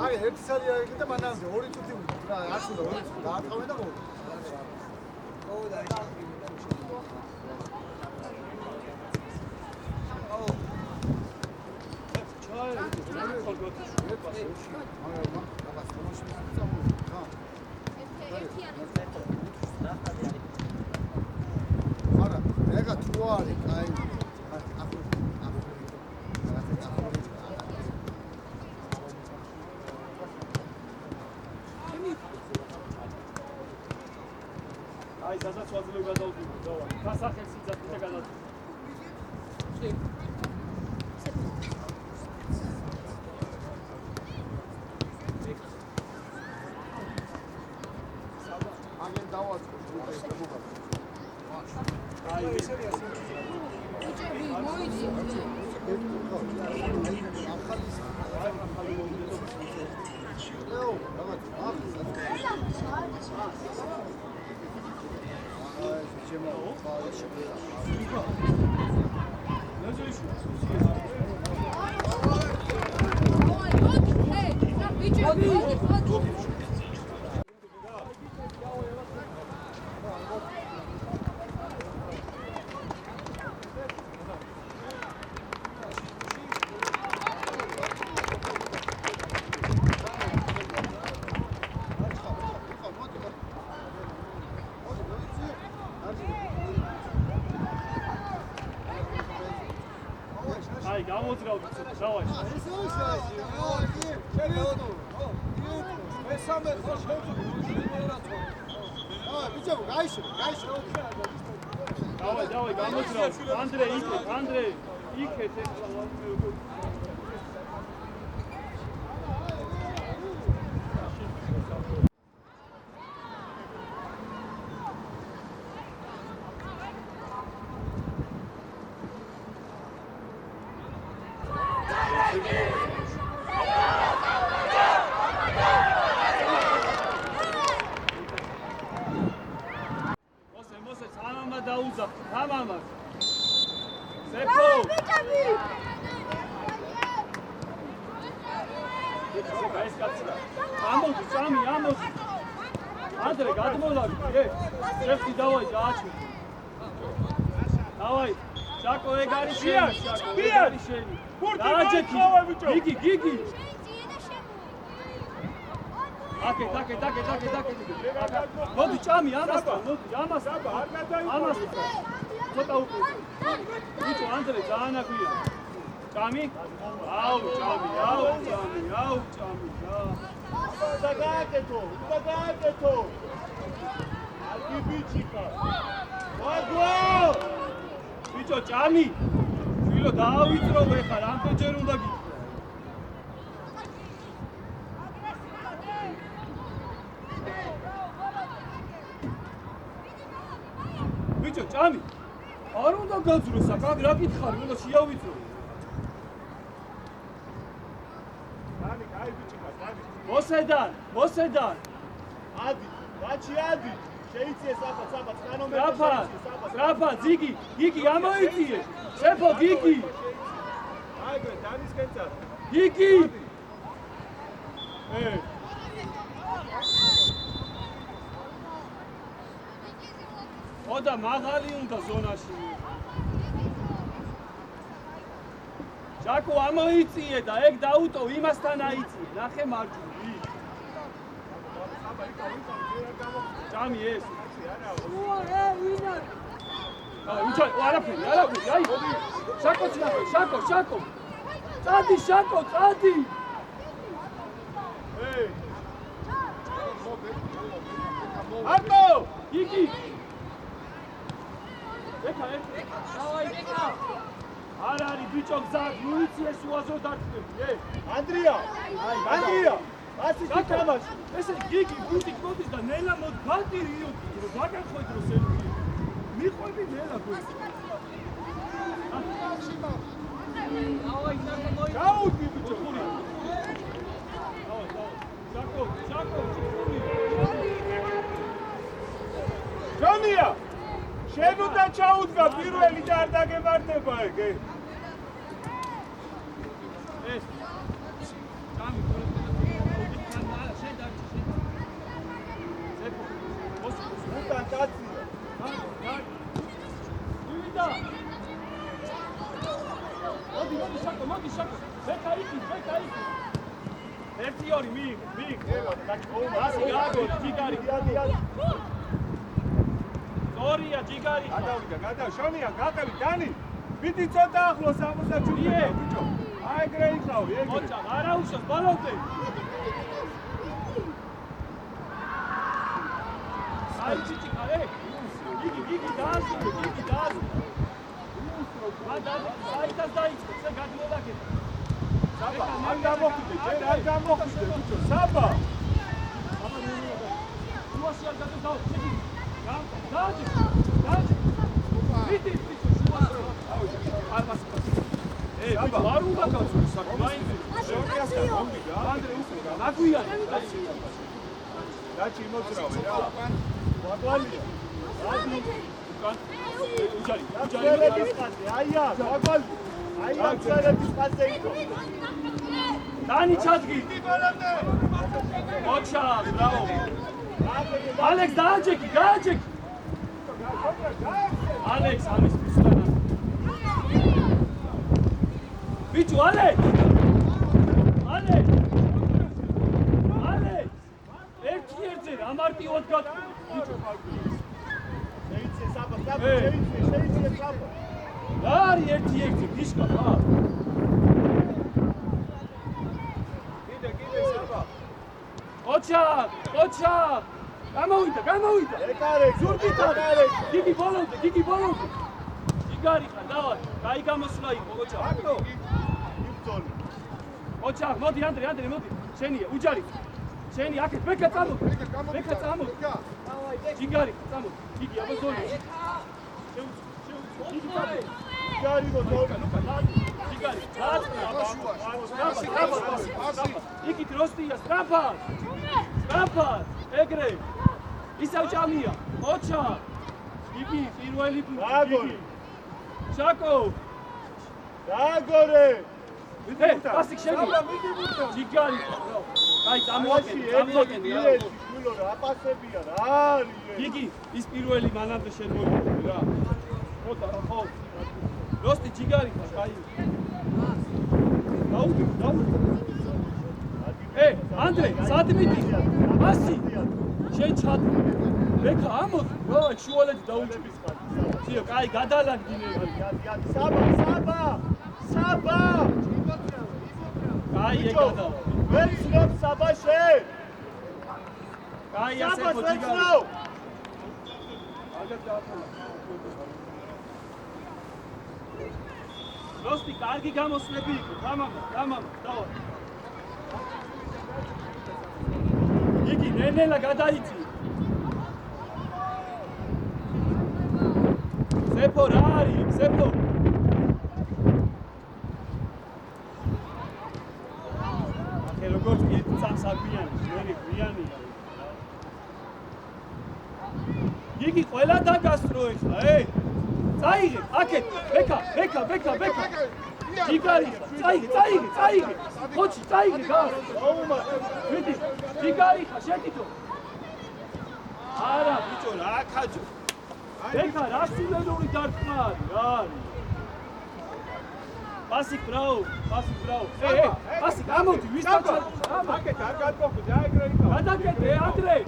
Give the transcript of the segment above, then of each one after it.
აი ერთი სალი აიგე და მანამდე ორი წუთი რა ასულა ორი წუთი დაარტყამე და მოვა. არა, ეგა თუ არის, აი აი დასაწყისლო გადავდივარ, დავა. გასახელს იძახით გადავდივარ. აგენ დავაწყო შეგუბა. აი ესე უჭები მოიძი. აი გამოძრავთ დავაი. დავაი გამოძრავთ. ანდრე იქეთ ეს მოსე წამამა დაუძახ თამამას სეფო ეს კაცია ამოდი წამი ამოდი ანდრე გადმოლავი სეფი დავაი გააჩვი დავაი შაკო ეგ არის შენი შაკო ეგ არის შენი დააჯექი გიგი აკე მოდი ჭამი ამასთან მოდი ამასთან ცოტა უკვე ბიჭო ანდრე დაანაგვია ჭამი აუ ჭამი და გააკეთო აგი ბიჭიკა ვაგო ბიჭო ჭამი შვილო დაავიწრო ხარ რამდენჯერ უნდა გიქ ბიჭო ჭამი არ უნდა გაძროს აქ რა გითხარი უნდა შეავიწრო ჭამი კაი ბიჭიკა ჭამი მოსედან ადი ბაჩი ადი შეიძლება საბა კანონმდებლობა ტრაფა გიგი ამოიწიე სეფო გიგი აიგე დანისკენ წარ გიგი ოდა მაღალი უნდა ზონაში ჟაკო ამოიწიე და ეგ დაუტო იმასთან აიწიე ნახე მარჯვნივ ჭამი ეს არაფერი აი შაკო წადი არტო იგი ეკა დავაი ბიჭო გზად მოიცი ეს უაზრო დარტყმები ანდრია ასი თამაში ესე გიგი გუთი კოდის და ნელა მოდ ბალტირი რომ დაგახვედ რომ სერვი მიყვები ნელა გუთი გაუდი ბიჭო შაკო ჯონია შენ უნდა ჩაუდგა პირველი და არ დაგემართება ეგ ეს გამი უკან კაცია მოდი შაკო ბეკა იქი ერთი ორი მიიღე ასე გააგო ჯიგარი ორია ჯიგარი გადა შონია გატევი დანი ვიდი ცოტა ახლოს 67 ბიჭო აი ეგრე იყავი ეგრე მოჭა არა უშავს ბოლომდე აი ბიჭი ხარე გიგი დაასრულე საიტას დაიწყო შე გადმოვაკეთე საბა არ გამოხდე ბიჭო საბა უასი არ გადავა შეგი დააჭი ვიდი ბიჭო არ მასკა საბა არ უნდა გავწვი საკმაინზე ანდრე უკვე ნაგვიანი დაჩი მოძრავე რა ვაგვალია უჯარი აია ვაგვალი აია წერეთის ყაზე იყო დანი ჩადგი მოჩა ბრავო ალექს დააჭექი ალექს ამის პისტოლა ბიჭო ალექს ერთი ამარტივად გატყო ბიჭო შეიძლება საბა შეიძლება საბა რა არის ერთი დიშკა რა კიდე საბა ოჩა გამოვიდა ეკარე ზურგითა გიგი ბოლომდე ჯიგარი ხარ დავა კაი გამოსვლა იყო ოჩა აკრო იბძოლი ოჩა მოდი ანდრე მოდი შენია უჯარი შენი აქეთ ბეკა წამო ჯიგარი წამო გიგი აბაზოლი ჯიგარი მოძოლი ჯიგარი იქით როსტია სტრაფად ეგრე ისევ ჭამია ოჩა გიგი პირველი გაგორი შაკო გაგორე პასიკ შენი ჯიგარი აი წამოაკეთე გულო რა აპასებია რა არის გიგი ის პირველი მანამდე შენ მოიგე რა ხო როსტი ჯიგარი ხარ აი დაუდი ანდრე სადმიტი ასი შენ ჩად ბეკა ამოდ რა შუალეთი დაუჭვის ხარ თიო კაი გადალაგდინე საბა კაი ეკადა ვერ ცნობ საბაშე კაი ასე მოძიგარი როსტი კარგი გამოსვლები იყო თამამა დავა იგი ნენელა გადაიწი სეფო რა არის სეფო ახე როგორც ერთი წამსაგვიანი მერი გვიანია იგი ყველა დაგასტრო ეხლა წაიღე აქეთ ბეკა ჯიგარი წაიღე ხოჩი წაიღე გას ვიდი ჯიგარი ხა შეკითო არა ბიჭო რა ხაჯო ბეკა რა სულელური დარტყმა არის რა არის პასიკ ბრაუ პასიკ ამოდი ვის დაჭა აკეთ არ გადმოხვდი აი ეგრე იყო გადაკეთე ანდრე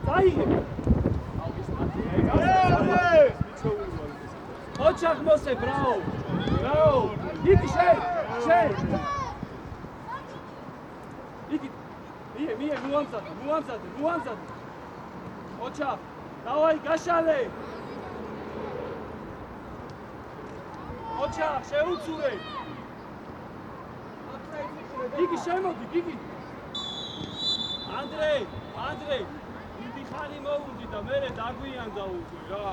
წაიღე ოჩახ მოსე ბრაუ იგი შენ იგი მie მოამზადე ოჩახ დავაი გაშალე ოჩა შეუცურე გიგი შემოდი გიგი ანდრე დიდი ხანი მოუდი და მე დაგვიან დაუდი რა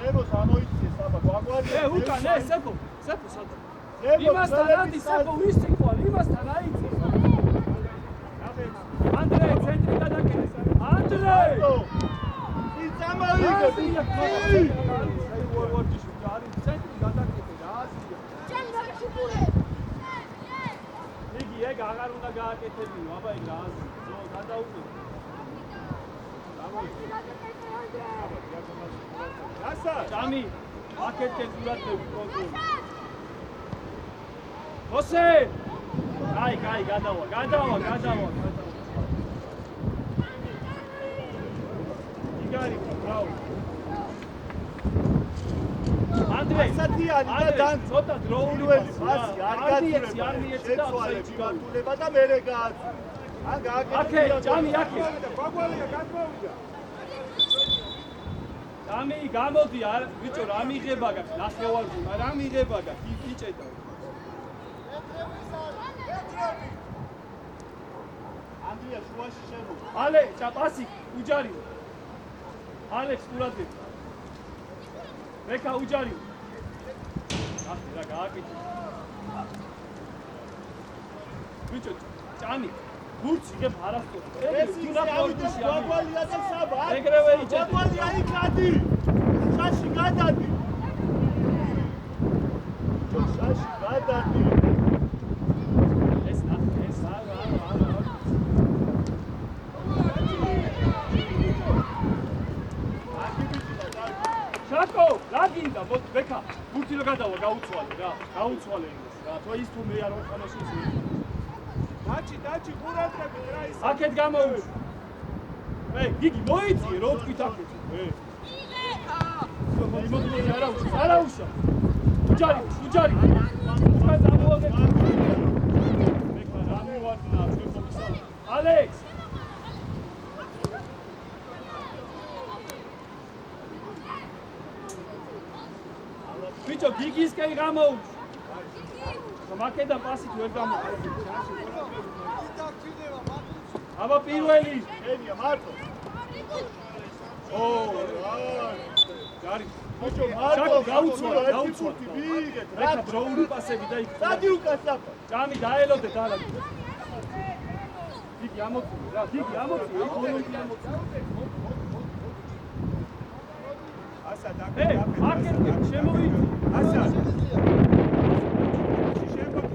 ზემოთ ამოიწიე საბა გვაგვარია უკან სეფო სადა იმასთან ადი სეფო ვისწიყვარ იმასთან აიწი ანდრე ცენტრი გადაკეთე ანდრე იცამოიგე ვორვორდიში არის ცენტრი გადაკეთე რა აზია იგი ეგ აღარ უნდა გააკეთებინო აბა ეგ რა აზია ზო გადაუყო გასა ჯამი აკეთე ზურათები კონტროლი ოსე კაი გადავა იგარი ბრავო ანდრე სათიანი და დან ცოტა დროული მასი არ გაწურება გართულება და მერე გააცი ან გააკეთე ჯამი აქე გვაგვალია გადმოვიდა ჯამი გამოდი არ ბიჭო რა მიღება გაქვს ნახევარზე რა მიღება გაქვს იბიჭედა ანდრია შუაში შემოვა ალე ჩაპასი უჯარი ალექს ყურადღე რეკა უჯარი რა გააკეთე ბიჭო ჭამი გურც იღებ არასდროს ეს ის გვაგვალია და საბა ეგრევე იჭერდი გვაგვალია იქ ადი შაში გადადი შაში გადადი ეს შაკო რა გინდა ბექა გურთი რო გადავა გაუცვალე რა რა თუ ის თუ მე არ ვარ ხანაში დაჩი ყურადღები რა ის აქეთ გამოუშვ მე გიგი მოიწიე რო თქვით აქეთ იმოდი არაუშა უჯარი უკან დამოაგეთ მეკა რა მივარდნა ჩვენკომისა ალექს ბიჭო გიგისკენ გამოუშვ მაკედა პასით ვერ გამოყენე აბა პირველი ენია მარტო ჯარი ბიჭო მარტო გაუცვალე ვიგეთ რა დროული პასები და იქ სადი უკან საფა ჯამი დაელოდე დალაგ გიგი ამოწი რა გიგი ამოწი ეკონომიკი ამოწი ასა აკეთე შემოვიდი ასა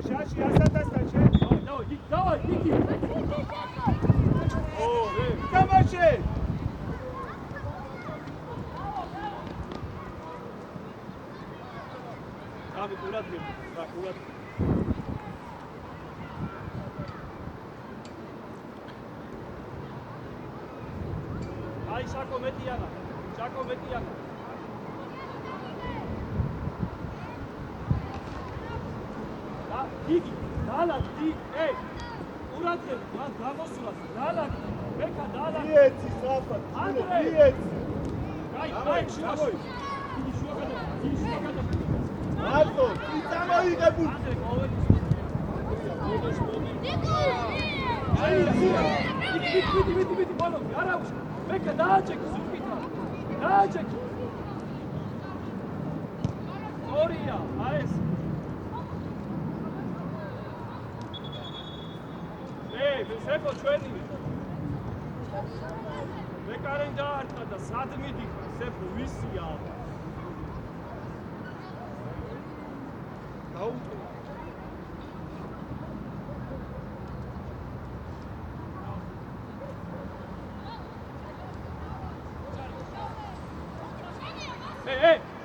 შაში ასათასთან დავაი გიგი რე თამაშე გამი ყურადღები რა ყურადღები აი შაკო მეტიანა გიგი დალაგდი ყურადღები მან გამოსულას დალაგდი მეკა დალაგდი იეცი საფა ანდრე იეცი აი შუაში გიგი შუა გადა მარტო იცამოიგებუ ანდრე ყოველი მიტი ბოლო არაუშ მეკა დააჭექი ზურგითა დააჭექი ორია აეს სეფო ჩვენი მეკარენ დაარტყა და სად მიდიხარ სეფო ვისია გაუტო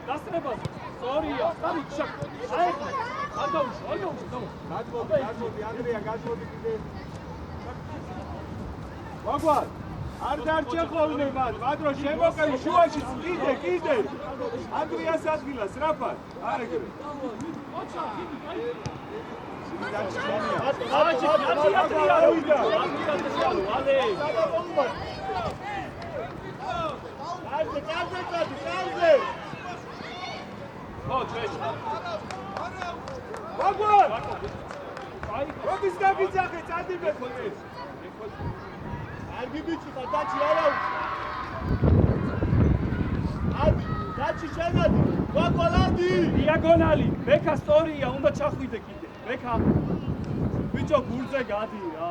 დასწრებაზე სწორია სამი შაკ აი გადაუშვა გადმოდი ანდრია გადმოდი კიდე ვაგვარ არ დარჩეხოვნე მადრო შემოყევი შუაში კიდე ანდრიას ადგილას რაფარ არ ეგრე ოჩა გიგი ხო, ჩვენში. ვაგონ! აი, როდის დაგიძახე წადიბეთ ეს? არ გიბიჭი ხა დაჩი არა უ. ადი, დაჩი შენადი. ვაგონადი! დიაგონალი, ბექა სწორია, უნდა ჩახვიდე კიდე. ბექა. ბიჭო, გურზე გადი რა.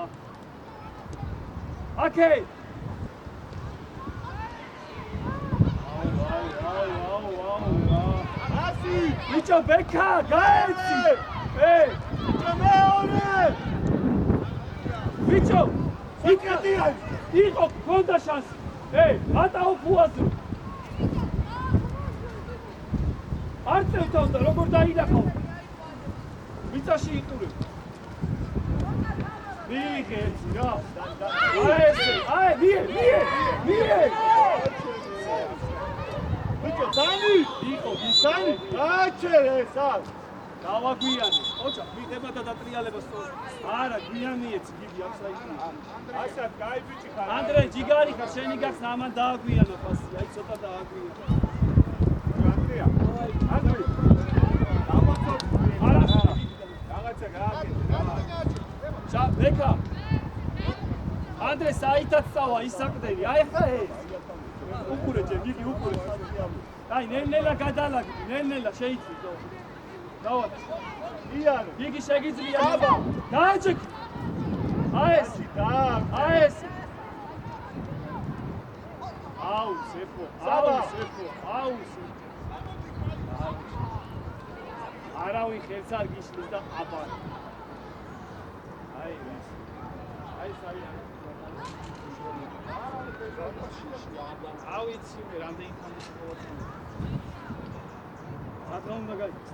აკეი. ასი! ბიჭო, ბექა, გაეცი. ბიჭო მეორე! ბიჭო, იკეთია! იყო გქონდა შანსი. ატაო ფუაზე. არ წევთავდა, როგორ დაინახავ. მიწაში იყურებ. მიიღეთ რა. აი ესე, მie. ბიჭო, დანი! იყო, დანი! აჩერე სად? დავაგვიანე. ოჩა, მიღება და დატრიალება სწორ. არა, გვიანიეცი, გიგი ამ საიტი. ასა, კაი ბიჭი ხარ. ანდრე, ჯიგარი ხარ, შენი გახსნა ამან დააგვიანო ფასი. აი ცოტა დააგვიანო. ანდრეა. ანდრე. არა. რაღაცა გააკეთე. ჩა, ბექა. ანდრე, საიტად სწავა, ისაკდენი. აი ხა ეს. უკურე ჯერ, გიგი უკურე. აი, ნელ-ნელა გადალაგდი, ნელ-ნელა შეიძლება. დავა. იანო. გიგი შეგიძლია. დააჭიქ. აი ეს. აი ეს. აუ, სეფო. აუ. არავინ ხელს არ გიშლის და აბა. აი ეს. აი საერთოდ. ავიცი მე რამდენი ხანს მოვა. სათრა უნდა გაიქცე.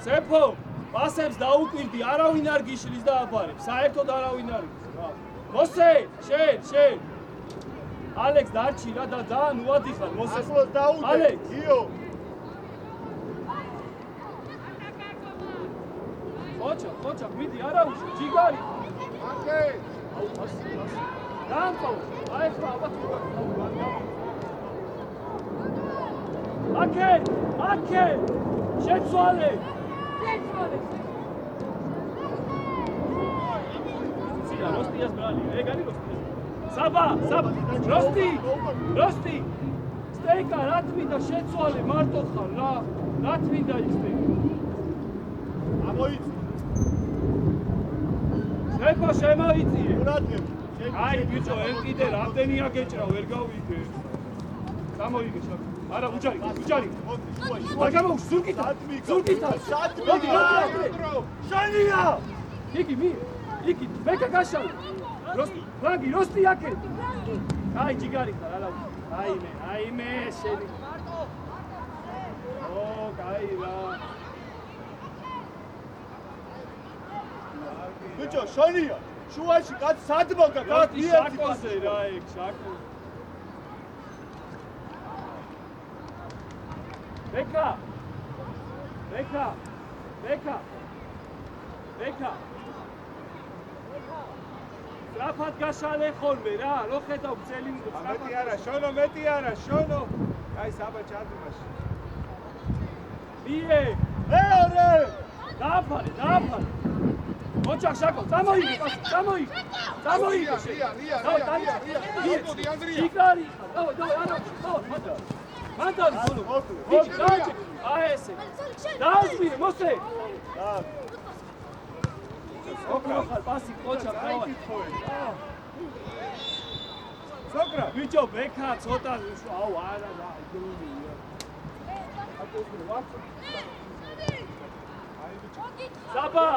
სეფო, პასებს დაუკვირდი, არავინ არ გიშლის და აბარებს, საერთოდ არავინ არ ის. მოსე, შენ. ალექს დარჩი რა და ძალიან უადი ხარ, მოსე. ახლოს დაუდე. ალექს. გიო. ხოჩა, მიდი, არა უშო, ჯიგარი. აკე. დამწო, აი ხა, აბა თუ. აკე. შეცვალე. ცია როსტიას ბრალი, ეგარი როსტია. საბა, როსტი. სტეიკა რა თმინდა შეცვალე, მარტო ხარ რა. რა თმინდა ის სტეიკა? ამოიწი. სეფო შემოიწიე. ურადღებ. აი ბიჭო, ეს კიდე რამდენია გეჭრა, ვერ გავიგე. გამოიგე შაბი. არა, უჯარი. მაგრამ ზურგითა. მოდი, შენია. იგი, ბექა გაშალ. როსტი აკე. აი ჯიგარი ხარ, არა. აიმე, შენი. კაი რა. ბიჭო, შენია. შუაში კაც სად მოგა? როსტი შაკოზე რა ეგ, შაკო. ბექა. რაფად გაშალე ხოლმე რა, რო ხედავ ძელი უნდა. მეტი არა, შონო. აი საბა ჩადიმაში. მie. მეორე. დააფარე. ოჩახ შაკო, წამოიგე. რია. ჯიგარი. დავай, არა. მანდარი ხოლო. ბიჭი, დააჭი. აი ესე. დაასვიე, მოსე. ოქრო ხარ, პასი ყოჩა, დავай. სოკრა, ბიჭო, ბექა ცოტა, აუ, არა, გრუნია. საბა,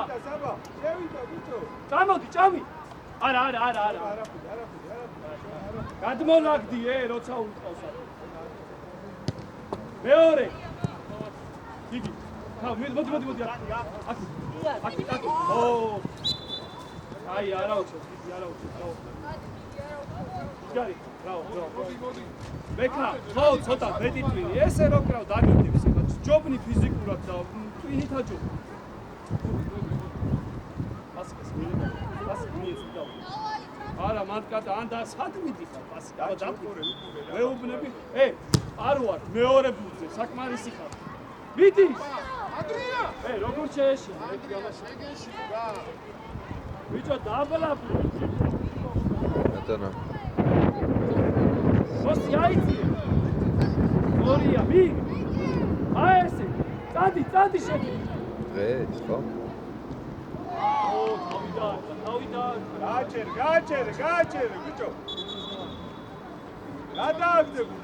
შევიდა ბიჭო. წამოდი, ჭამი. არა. არაფერი. გადმოლაგდი, როცა უტყავს. მეორე. იგი. მოდი. აკი. აი, არა უჩვენე. ჯიგარი ბრავო მეკა ხო ცოტა ბედიტვინი ესე რო კრავ დაგიდებს ეხლა ჯობნი ფიზიკურად და ტვინით აჯობ ასკეს მილება ასკ მიეცდა არა მანკატა ან და სად მიდიხარ პასი აბა დაფურე მეუბნები არ ვარ მეორე ბუძე საკმარისი ხარ მიდი ანდრია როგორ შეეშინე ერთი გამაში ეგეში რა ბიჭო დაბლაბლი ატანა მოსი აიწი ორია მი აი ესე წადი შედი დღეს ხო თავიდან გააჩერე ბიჭო რა დააგდებ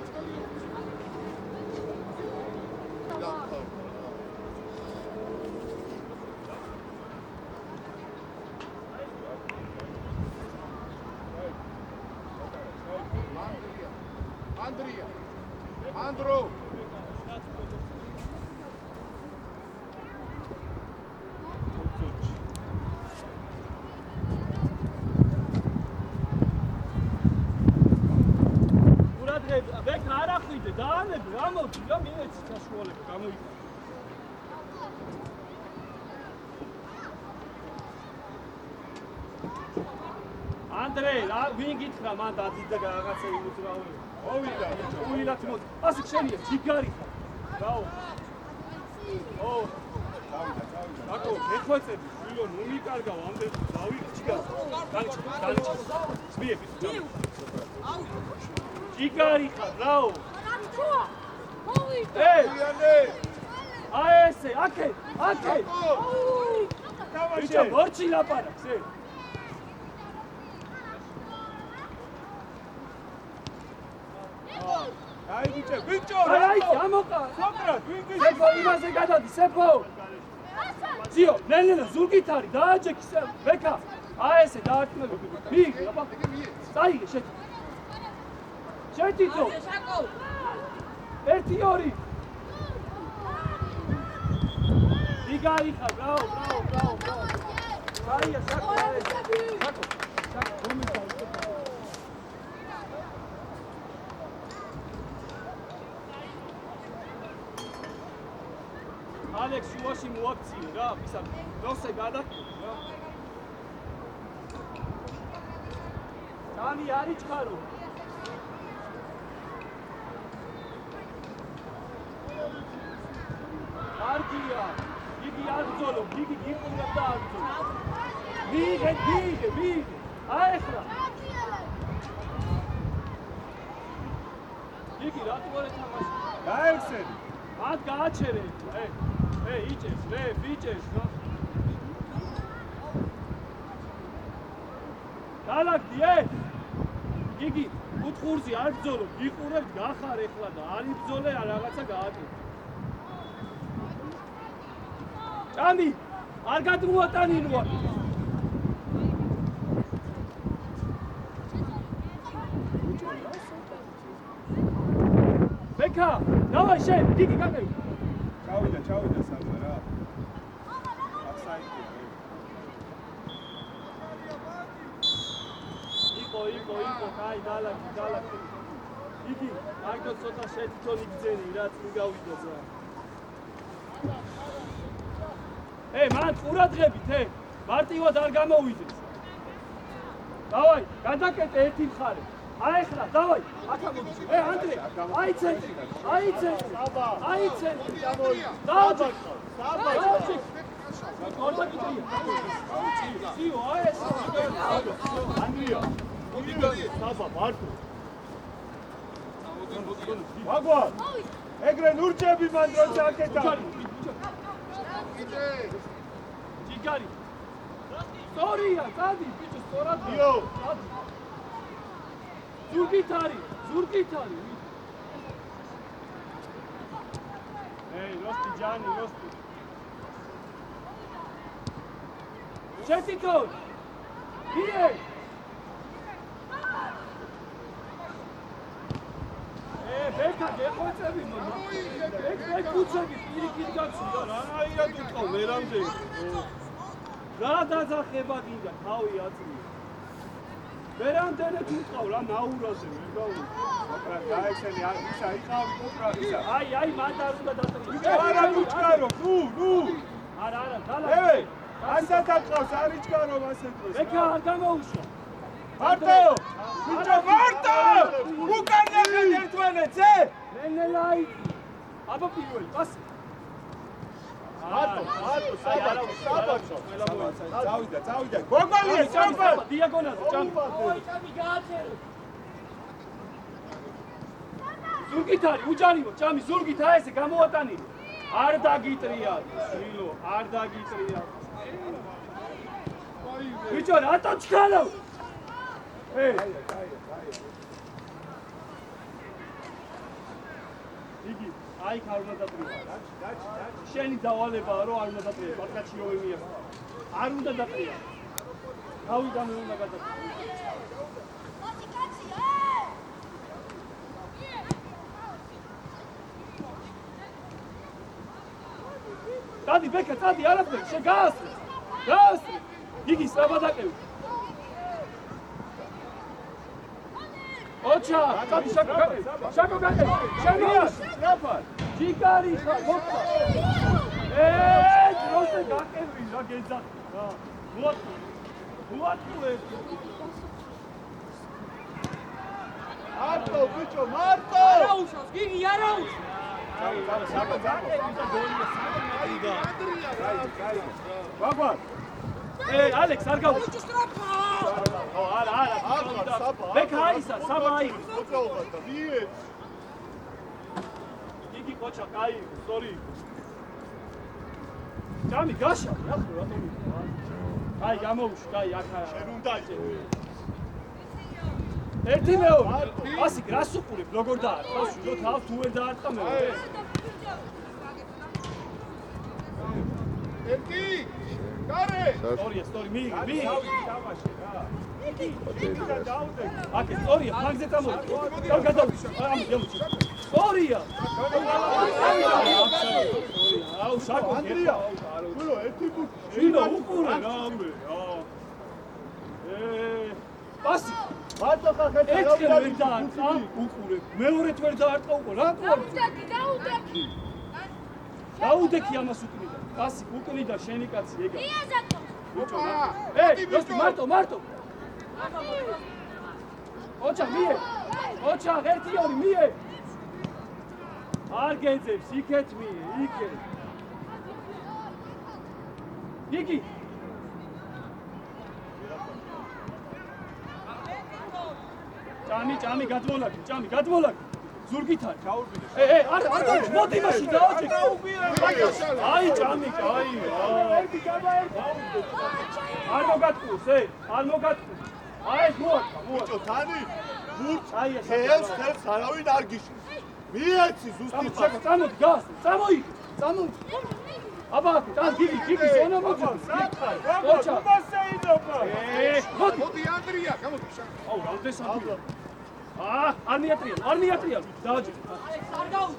ანდრია ანდრო ბექ არ ახვიდე დაანები რა მოვდი რა მიეცი საშუალება გამოიცა ანდრე რა ვინ გითხრა მან დადიდა რაღაცა იმით რა მოვიდა უილათ მოდი ასე შენია ჯიგარი ხარ რაო ო აკო მეხვეწები შვილო ნუ მიკარგავ ამდენ დავი ჯიგარი დაიჭი სმიები ჯიგარი ხარ რაო იანე აი ესე აკე ბიჭო მორჩი ლაპარაკს აი ბიჭო აი ამოყა სოკრატ ვინგი სეფო იმაზე გადადი სეფო ძიო ნელ ზურგით არის დააჯექი ბეკა აი ესე დაარტყმები მიიღე აბა წაიღე შეთითო 1-2 იგარი ხარ ბრავო აია საკო რომის ალექს შუაში მოაქციე რა ისა ნოსე გადაკვირდი რა დამი არ იჩქარო არგია იგი არ ბრძოლო იგი გიყურებ და არ ბრძოლო მიიღე აეხლა იგი რატო არ ეთამაში გაექსენი მათ გააჩერე იჭერს ბიჭერს ნო დალაგდი იგი უთხურზე არ ბრძოლო გიყურებ გახარ ეხლა და არ იბრძოლე რაღაცა გააკეთე ჭამი არ გადმოატანინოა ბეკა დავაი შენ დიდი გაკეთე ჩავიდა სამმა რა აფსაიდია იყო კაი დალაგდი იგი აიგო ცოტა შეთითონი გძენი რაც მიგავიდა ზა მან ყურადღებით მარტივად არ გამოვიდეს დავაი გადაკეთე ერთი მხარე აეხლა დავაი აქა მოდი ანდრე აი ცენტრი დავაი ორდაკიტია სიო აი ეს ანდრია საბა მარტო ვაგვარ ეგრე ნურჩები მან როცა აკეთა ჯიგარი სტორია წადი ბიჭო სწორად იო ზურგით არის როსტი ჯანი როსტი შეთითო ბიე ბეკა გეხვეწები ეგ კუცები პირიქით გაცვია რანაირად უყავ ვერამდე რა დაძახება გინდა თავი აწვია ვერამდენე თუ მყავ რა ნაურაზე ვერ გავუ. გაეცენი ისა იყავი კოპრა ისა. აი მან არ უნდა დაწყო. არა მიჩქარო, ნუ. არა, დალა. ასა დაწყავს, არ იჩქარო ასე დროს. ვექა არ გამოუშვა. მარტო! ბიჭო, მარტო! უკან ნახეთ ერთმანეთზე! ნენელაი. აბა პირველი, პასი. მარტო, საბაჭო. წავიდა. გოგოლია, წავიდა. დიაგონალზე, ჭამი. ზურგით არის, უჯანიმო, ჭამი, ზურგით აი ესე გამოატანილი. არ დაგიტრია, შვილო, არ დაგიტრია. ბიჭო, რატო ჩქალავ? იგი, აი ხარ უნდა დატრია. შენი დავალებაა, რომ არ უნდა დატრია, ბაკაჩიოვი მიიღო. არ უნდა დატრია. გავიდა მე უნდა გადატრია. დადი ბეკა, დადი, არაფერი, შეგაასწრე. გაასწრე. იგი სწრაფად დაკევი. ოჩა, დადი შაკო გაკევი. შაკო გაკევი. შემიძლია, სწრაფად. ჯიგარი ხარ, მოხდა. როზე გაკევი, რა გეძახი. რა. მოატყუე. მარტო, ბიჭო, მარტო! არა უშავს, გიგი არა უშავს. ბაბა, ალექს არ გაუ. უჩი სტრაფა. არა. ბეკა აისა, საბა აი. იგი კოჩა, კაი, სორი. ჭამი გაშავი, ახლა რატომ იქ? აი, გამოუშვი, კაი, აქა. შენ უნდა ჭერი. ერთი მეორე. ასი გრას უყურებ, როგორ დაარტყავს, რომ თავს თუ ვერ დაარტყა მეორე. ერთი! გარე! სტორია, მიიღე. დავაში რა. დავდე. აკე სტორია, ფაგზე წამოდი. გადავიში. ამ გამოჩი. სტორია. აუ, შაკო, ანდრია. გულო, ერთი ბუთი. შინო უყურე რა ამბე. პასი. მარტო ხახეთ ერთი ვერ დაარტყა, უყურე. მეორეთ ვერ დაარტყა უკვე რა ყურე. დაუდაკი. დაუდეკი ამას უკნიდა. პასი უკნიდა შენი კაცი ეგა. იაზაკო. ბიჭო რა. როსტი მარტო. ოჩა მიე. ოჩა ერთი ორი მიე. არ გეძებს, იქეთ მიე, იქეთ. იგი. ჭამი გადმოლაკი. ზურგით არის. არ მოდი მაშინ დააჭე. აი ჭამი, აი. არ მოგატყუს, არ მოგატყუს. აი მოაჭა. ბიჭო, თანი მურც აი ეს. ხელს არავინ არ გიშლის. მიეცი ზუსტი ხარ. წამოდი, გასწრე. წამოდი. აბა, თან გიგი ზონა მოძებს. ოჩა. მოდი ანდრია, გამოდი. აუ, რამდენსა. არ მიატრიალ. დააჭე. არ გაუ.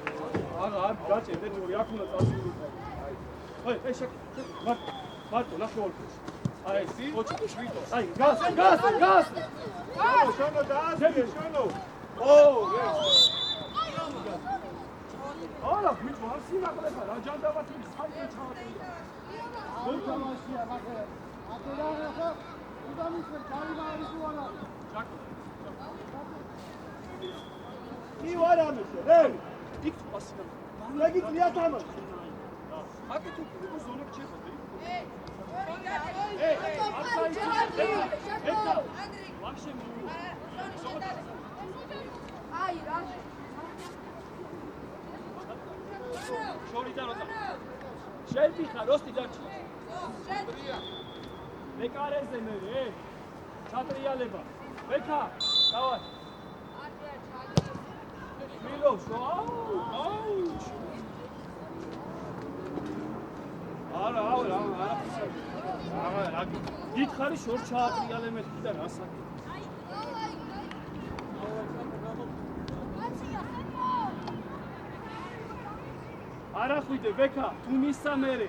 არ დაჭე, დედორი, აქ უნდა წასული. აი, შეკ. მარტო, ნახევარფერში. აი, ოჩა, შვიდო. აი, გას. შენო დააზრე, შენო. არა, ბიჭო, არ სინაკლება, რა ჯანდაბათი საერთოდ ჩავატირდა. გოლ თამაშია, მაგრამ აკერა უდამისე გაიმა არის უარა. კი ვარ ამეზე, რე? იქ პასი. ლეგით მიათამაშ. აკეთო, ზონა ჩეხოდი. აი რა. შორიდან როცა შევდიხარ როსტი დაჭი. მეკარეზე მე რე. ჩატრიალება. ბექა, დავა. მილო, აუ. არა. გითხარი შორ ჩაატრიალე მეთქი და რა საკი. არა ხვიდე ბექა, თუ მისცა მერე.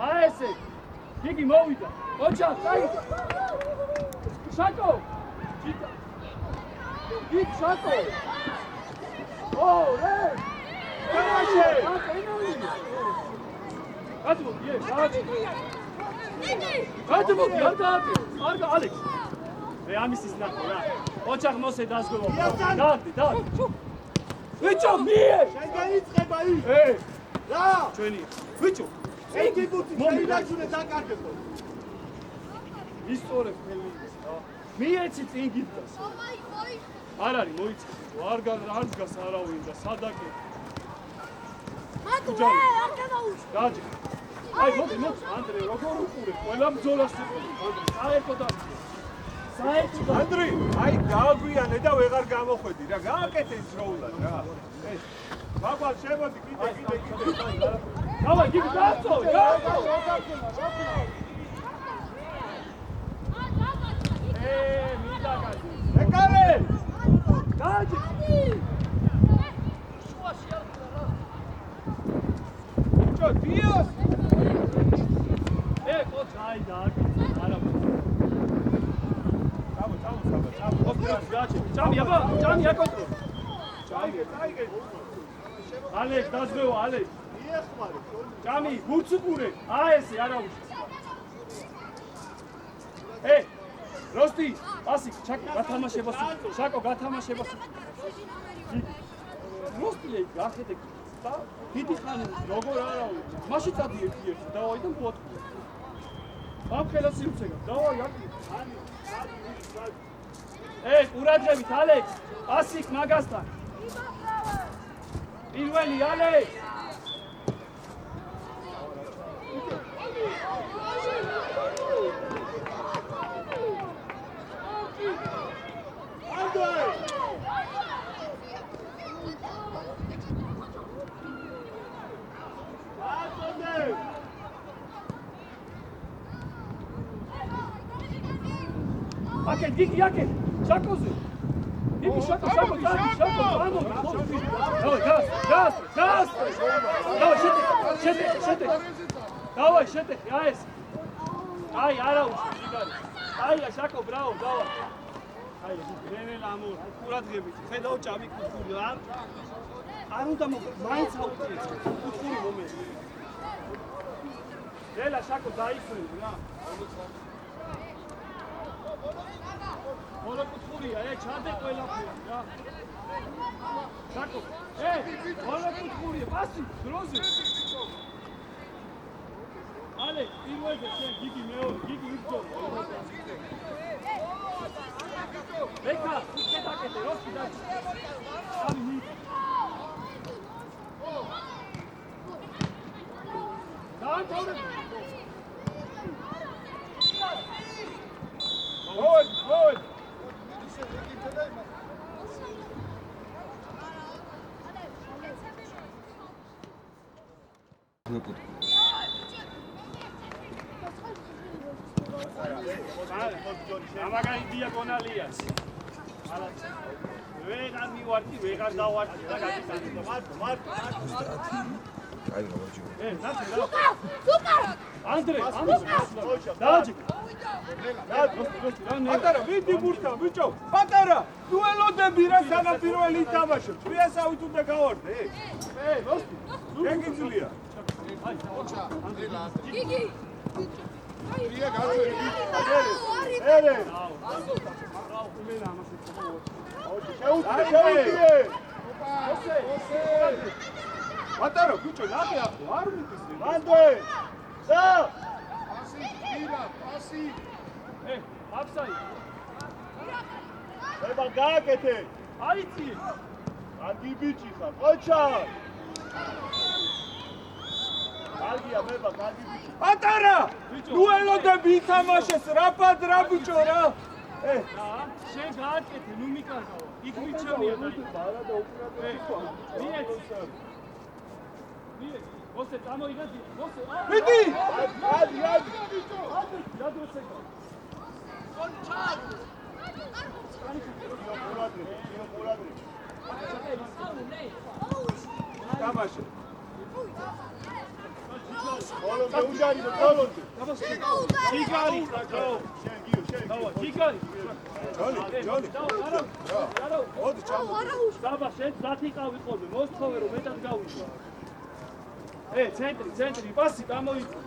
აი ესე. გიგი მოვიდა. ოჩა, წაი. შაკო. გიგ შაკო. ო, რე. კამაშე. გაწმო, იე, გაწმო. გაწმო, გაწმო. მარგა ალექს. მე ამისის ნახო რა. ოჩახ მოსე დასგო. დადი. ვიჩო, მიე. შენ გაიწყება ის. რა? ჩვენი. ვიჩო. ერთი ბუთი შეიძლება დაკარგებო. ისტორებს ფელმინდეს რა. მიეცი წინ გიტას. არ არის მოიცი. არ გას არავინ და სადაკე. მათუ არ გადაუშვი. გაჯი. აი მოდი ანდრე როგორ უყურე ყველა ბრძოლას უყურე. საერთოდ ანდრი, აი გააგვიანე და ვეღარ გამოხვედი რა. გააკეთე ის როულად რა. ეს ბაბალ შემოდი კიდე. დავა გიგი გაწო. მინდა გაჯი. ეკარე! გაჯი. ჩო დიოს! კოც აი დააკი. არა. ჩამო. ოფრას გაჩი. ჩამი აბა, ჩამი აკონტროლ. წაიგე. ალექ დაზღვევა, ალექ. მიეხმარე. ჩამი, გურც უყურე. ესე არა უშ. როსტი, პასი, ჩაკო გათამაშებას. შაკო გათამაშებას. როსტი გახედე. და დიდი ხანი როგორ არავი. მაშინ წადი ერთი დავაი და მოატყუე. ამ ხელას იუცეგა. დავაი აკი. ყურადღებით ალექს. პასი მაგასთან. პირველი ალექს. აკე გიგი აკე შაკოზე გიგი შაკო დავა შეტე დავა შეტე ეს აი არა უშ სიგარი აი შაკო ბრავო დავა აი რენელ ამორ ყურადღებით ხედავ ჭამი კუთხური არ უნდა მაინც აუწიეთ კუთხური მომენტი რელა შაკო დაიხვევი რა მოლოკუთხურია, ჩადე ყველაფერი რა. შაკო, მოლოკუთხურია, პასი, დროზე. ალე, პირველზე შენ გიგი მეორე, გიგი იბრძოლ. ეკა, ისე დაკეთე, როსი დაჭი. სამი. დაანთავრე. Good. ამაგარი დიაგონალიას. ვეღარ მივარდი, ვეღარ დავარდი და გაგიტანე. მარკ. აი როგორ ნახე რა. ანდრე, დააჯი. პატარა, ვიდი ბურთა, ბიჭო, პატარა, დუელოდები რა სანაპიროელი ითამაშებ, ჭრიასავით უნდა გავარდე. როსტი, გეგიძლია. გიგი. რია გაჩვენი. ერე. შეუძლია. პატარა, ბიჭო, ნახე ახლა, არ მიწის. მანდე. და პასი. აფსაი. ება გააკეთე. აიცი. ადი ბიჭი ხარ, ყოჩა. კარგია, მევა, კარგი ბიჭი. პატარა! დუელოდები ითამაშეს, რაფად რა ბიჭო რა. შენ გააკეთე, ნუ მიკარგავ. იქ მიჩემია და არა და უკურადღება. მიე. მოსე წამოიგდი, მოსე. მიდი! ადი. გადოსეკა. თამაში. ბოლო მეუჯარი და ბოლოზე. აბა გიგარი დავა გიგარი ჯონი არა მოდი ჩამო დაბა შენ დათიყავი ხოლმე მოსთხოვე რომ მეტად გავიშვა ცენტრი პასი გამოიწვა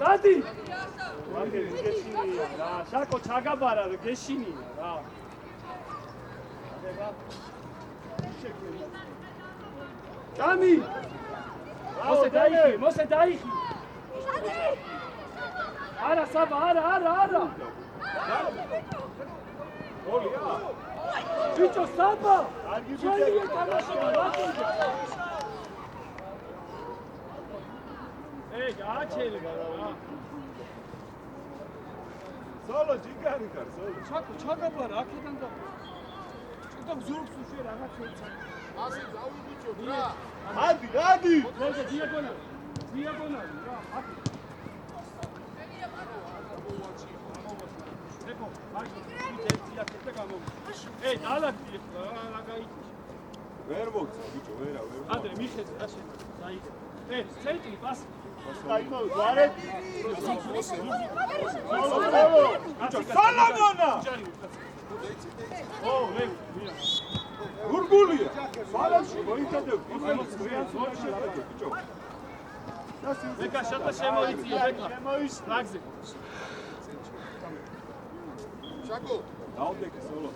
დადი მაგერი გეშინია რა შაკო ჩაგაბარა რა გეშინია რა Cami! Você daí! Ara, Saba, ara! Bicho, Saba! Ei, gaçeli, cara. სოლო ჯიგარი ხარ სოლო ჩაგაბარა აქედან და და ზურგს უშე რაღაც შეეცა ასე გავიბიჭო რა გადი მოდი დიაგონალი რა აქ ეკო მაგ ერთი აქეთ გამო ეი დალაგდი რა გაიწი ვერ მოგცა ბიჭო ვერა ანდრე მიხედე რა შენ დაიგე ეი ცენტრი პასი დაიმო გვარეთ სოლომონა ო ლევ გურგულია სალაში მოიწადებ ბიჭო ეკა შატა შემოიწია ეკა ლაგზე შაკო დაუდეკე სოლო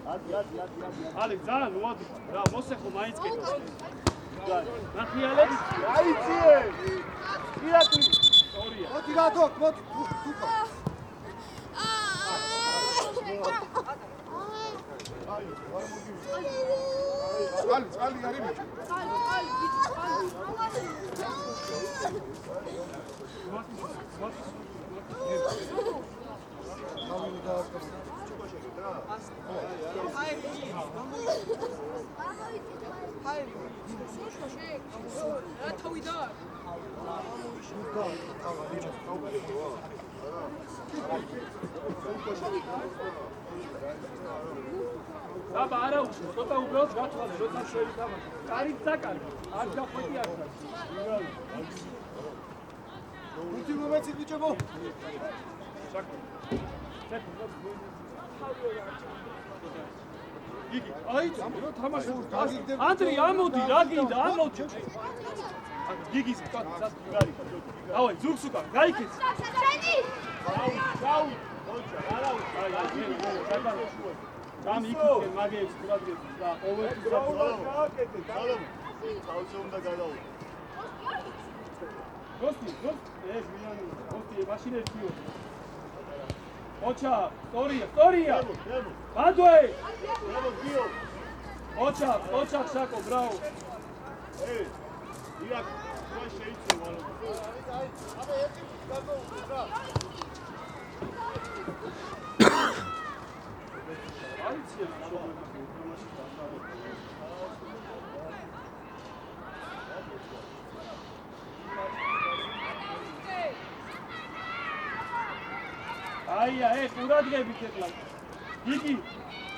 ალი ძალიან მოადი რა მოსეხო მაინც კეთო ნახი ალექს აიციე ირაკლი სორია მოდი რატო მოდი თუკა წალი არის ბიჭო აბა არა უშო ცოტა უბრალოდ გათვალე როცა შეიძლება კარით დაკარგი არ გახოდი არ უთი მომეცი ბიჭო მო იგი აი რა თამაში ანდრი ამოდი რა გინდა ამოდი გიგის კაცს გარი ავე ზურგს უკან გაიქეც დაუ Cam ikisi magiyesi kurabiliriz. Daha overtime სალომი თავზე უნდა გადაუ Gosti, ეს მიანო, გოსტი მაშინ ერთიო. ოჩა, სტორია. ბადვე. გიო ოჩა, შაკო, ბრავო. ეი ირაკ რა შეიძლება ვარო აბა ერთი გადაუხდა აიცია შობები თამაში დასავლეთ. აი, ყურადღებით ეხლა. იგი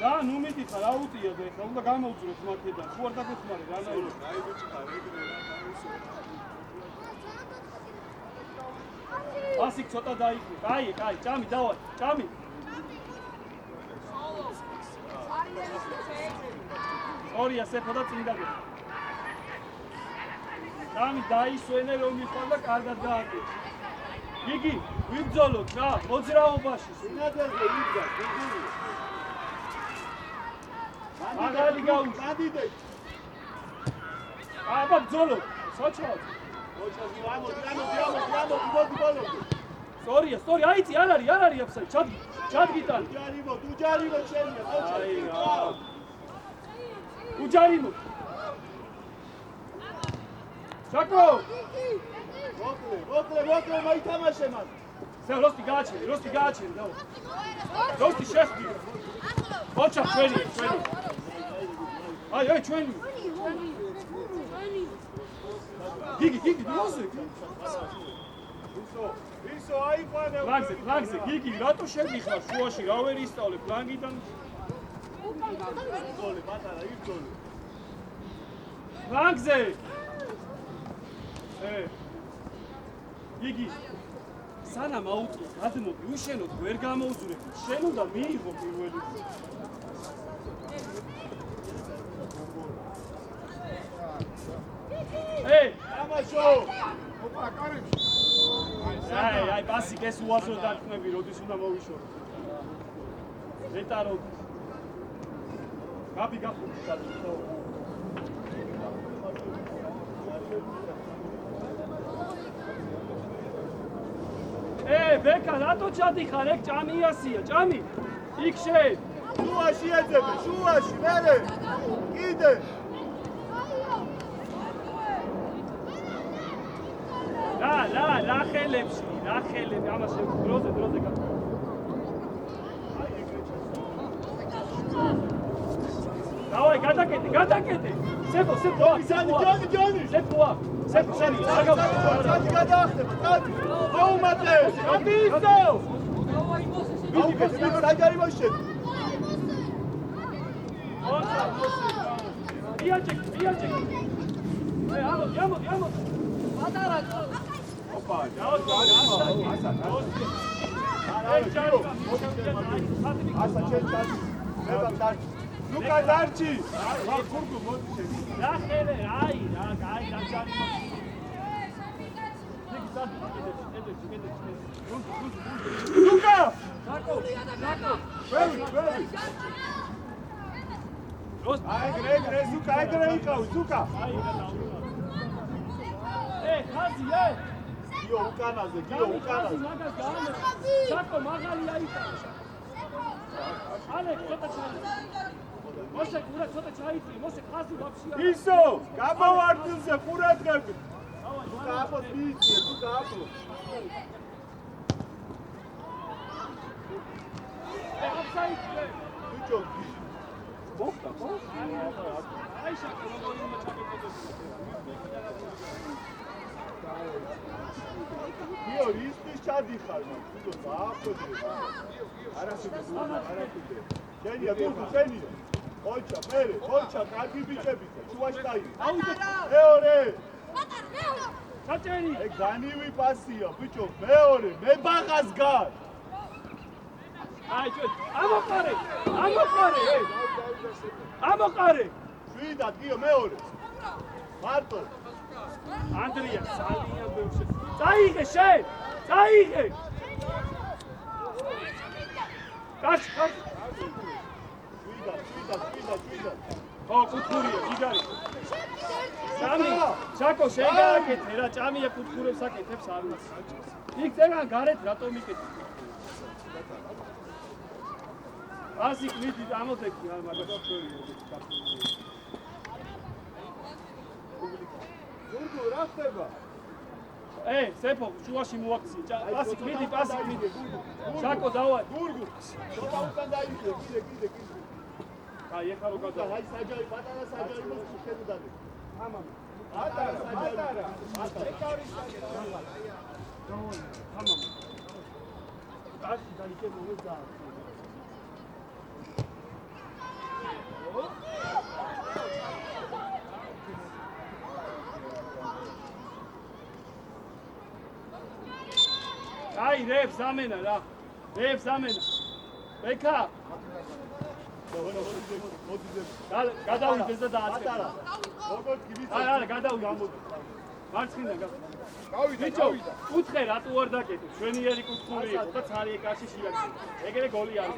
ძალიან უმეტი ხარ, აუტია და ეხლა უნდა გამოვძვროთ მაქედან. ხო არ დაგეხმარე რა ნაირი. აი ბიჭი ხარ ეგრე რა გამოსო ასიკ ცოტა დაიყვი. კაი, ჭამი დავა, ჭამი. ორია სეფოდა წინ დაგე. ჭამი დაისვენე რომ მიყვა და კარგად გააკეთე. იგი ვიბძოლოთ რა, მოძრაობაში. სინადელზე იდგა გიგული მაგალი გაუჩ. მადიდე აბა ბძოლოთ. სოჩოთ. ოჩაზი ამოდი ბოლო სტორია, აიცი, არ არის აფსაი, ჩადგიტან. უჯარიმო შენია, აი რა. უჯარიმო. შაკო. მოკლე, მოითამაშე მას. სე როსტი გააჩერე, დავა. როსტი შეხვდი. ოჩა, ჩვენი. აი, ჩვენი. გიგი, მოსე. ისო აიყვანე. ფლანგზე, გიგი, რატო შეგიხარ შუაში, რა ვერ ისწავლე ფლანგიდან? იბძოლე, პატარა, იბძოლე. ფლანგზე. იგი სანამ აუწყო გადმოდი უშენოდ ვერ გამოუძვრები შენ უნდა მიიღო პირველი თამაშო ოპა კარიბში აი პასი ეს უაზრო დარტყმები როდის უნდა მოვიშორო ზეტარო გაბი გახურდი გადმო ბეკა რატო ჩადიხარ ეგ ჭამიასია ჭამი იქ შენ შუაში ეძებე შუაში მერე კიდე რა ხელებში რა ხელები ამას დროზე დავაი გადაკეთე სეფო ჯონი სეფო შენი წადი გადაახტება წადი აუმატე გადი ისო ვიდი საჯარი მოშედ იაჭე ამო პატარა ოპა ასა ჩეჩარი მევა დარჩი ლუკა დარჩი რა გურგუ მოდი რა ხელე აი რა დაჭარი ლუკა საკო აი გრე ზუკა აი გრე იყავი ზუკა ხაზი გიო უკანაზე საკო მაღალი აიწა ალე ცოტა ჩაიწი მოსე ხაზი ვაფშია ისო გამოვარდილზე ყურადღებით ზუკა აპოს მიიწე ზუკა აპო აფსაიდზე ბიჭო ბოხტა ხო აი საკო როგორი მოჩაგებოდეს გიო ისთვის ჩადიხარ ბიჭო დაახვედრე არასოდეს შენია გურგუ შენია ხოჩა კარგი ბიჭებია შუაში დაი მეორე ჩაჭერი ეგ განივი პასია ბიჭო მეორე მე ბაღას გარ აი ჩვენ ამოყარე შვიდად გიო მეორე მარტო ანდრია ძალიან ბევრში წაიღე შენ წაიღე კაც შვიდად ხო კუთხურია ჯიგარი ჭამი ჩაკო შენ გააკეთე რა ჭამია კუთხურებს აკეთებს არ ვიცი იქ წერან გარეთ რატომ იკეთე ასი კლიდი ამოდექი არ მაგას გურგუ რა ხდება სეფო შუაში მოაქცია პასი კლიდი ჩაკო დავაი გურგუ ცოტა უკან დაიჭე კიდე აი ეხლა რო გადა აი საჯარი პატარა საჯარი მოსი შედადე ამამ პატარა ეკავრი საჯარი ამამ ასი დაიჭე მოვიდა აი რებს ამენა რა რებს ამენა ბეკა გადავიდეს და დააწყება როგორ გივიცე არა გადავიდა მარცხინა გავიდა კუთხე რატო არ დაკეთე ჩვენიერი კუთხური იყო და ცარი ეკაში შეაქცია ეგრე გოლი არ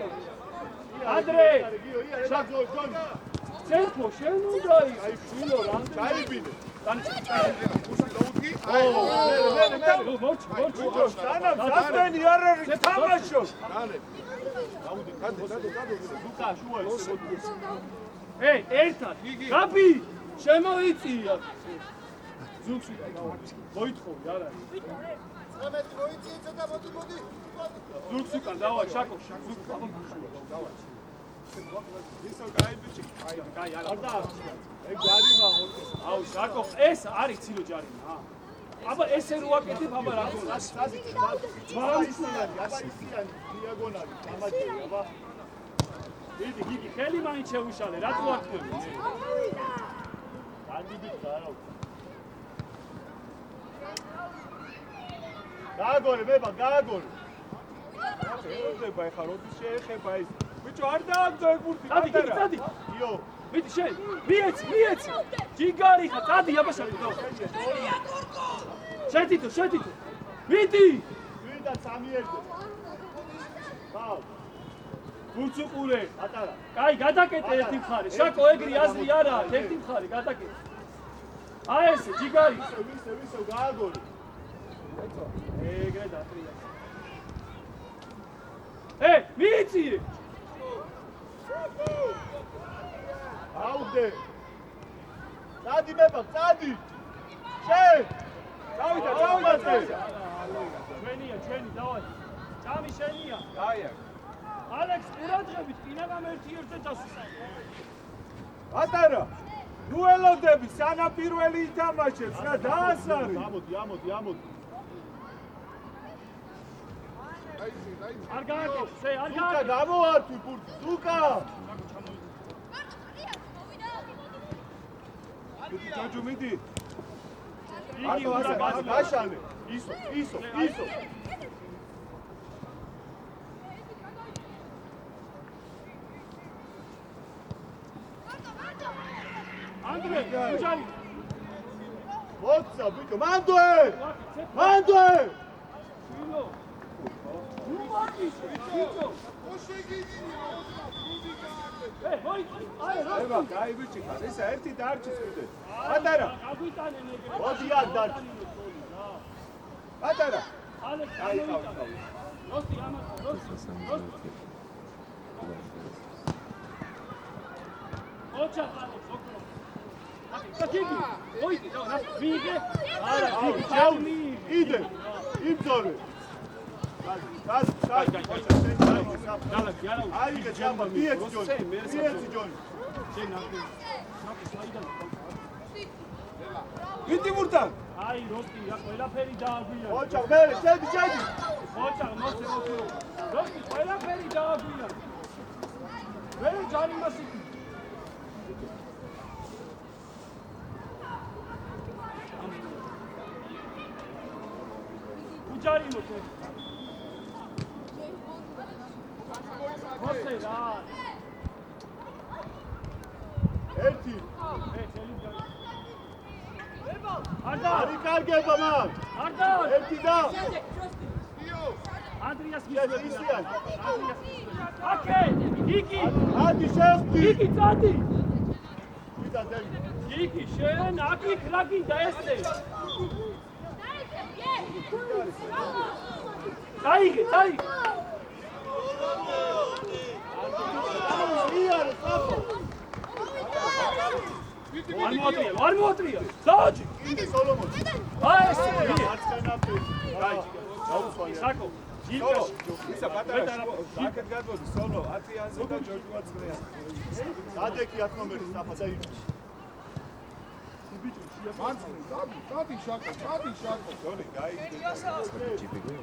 ანდრე სერფო შენ უნდა აი შვილო რა ჩაიბინე მოჩ სანამ არ არის თამაშო ლუკა შუაში ერთად გაბი შემოიწია ზუგში მოითხოვი არა ზუგში კან დავა შაკო ზუგ დავა ისო გაიბიჭი კაი არა ეგ ჯარიმა აუ შაკო ეს არის ცილო ჯარიმა აბა ესე რო აკეთებ აბა რა გონია დიაგონალი დამაჯერე აბა იგი ხელი მაინც შეუშალე რატო არ ხდება განდიდით არა გააგორე მება, გააგორე. ელოდება ეხლა როდის შეეხება ის. ბიჭო არ დააგდო ეგ წადი, გიგი, წადი. იო. მიდი შენ. მიეცი. ჯიგარი ხა, წადი აბაშაკი. შეთითო. მიდი. ვიდა სამიერდე. ბავ. გულწუყურე. ატარა. კაი, გადაკეტე ერთი მხარე. შაკო ეგრე აზრი არა აქვს, ერთი მხარე გადაკეტე. აი ესე, ჯიგარი. ვისე გააგორე. ეგრე დატრია. მიიწიე. აუდე. წადი მება, წადი. შენ. წავიდა. ჩვენი, დავაი. წამი შენია. დაია. ალექს, ყურადღებით, კინაღამ ერთ-ერთზე დასუსა. ატარა. ნუ ელოდები, სანამ პირველი ითამაშებს, რა დაასარი. ამოდი. არ გააკეთე, არ ზუკა გააკეთე. გამოართვი ბურთი, ზუკა. მიდი ჯოჯო მიდი. იგი უნდა გაშალე. ისო. ანდრე, უჯარი. მოცა ბიჭო, მანდვე. შვილო. ნუ მაგის, ბიჭო. ება, კაი ბიჭი ხარ, ისა ერთი დარჩის კიდე. ატარა. გაგვიტანენ ეგრე. მოდი არ დარჩი. ატარა. ალექს, აი, როსი ამას, როსი. ოჩა, ალექს, ოქრო. გიგი, მოიდი, რა, ვიგე? არა, გიგი, ჩაუნი. იდე. იმძოლე. გას. გალაკი, არა. აიგე ჯამბა, მიეცი ჯონი. შენ ნახე. ნახე, საიდან. ვიდი მურთან. აი, როსი, რა, ყველაფერი დააგვიანე. ოჩა, მერე, შედი. ოჩა, მოსე. როსი, ყველაფერი დააგვიანე. მერე ჯარი მასი. უჯარი მოსე. მოსე რა. ერთი. არი კარგება მაგ. არდა. ერთი და. ანდრიას ისიან. აკე, გიგი. ადი შევდი. გიგი წადი. ვიდა დები. გიგი, შენ აკი კრაკი დაესწრე. დაიგე. არ მოატრია. დააჯი. იდე სოლომონ. აი ეს. არცქანაფი. გაუსვალი. საკო. სოლო. ისა პატარა. აკეთ გადმოდი სოლო 10-ზე და ჯორჯუა წრეა. სადეკი 10 ნომერი საფადა იყო. წადი შაკო. ჯონი გაიგე.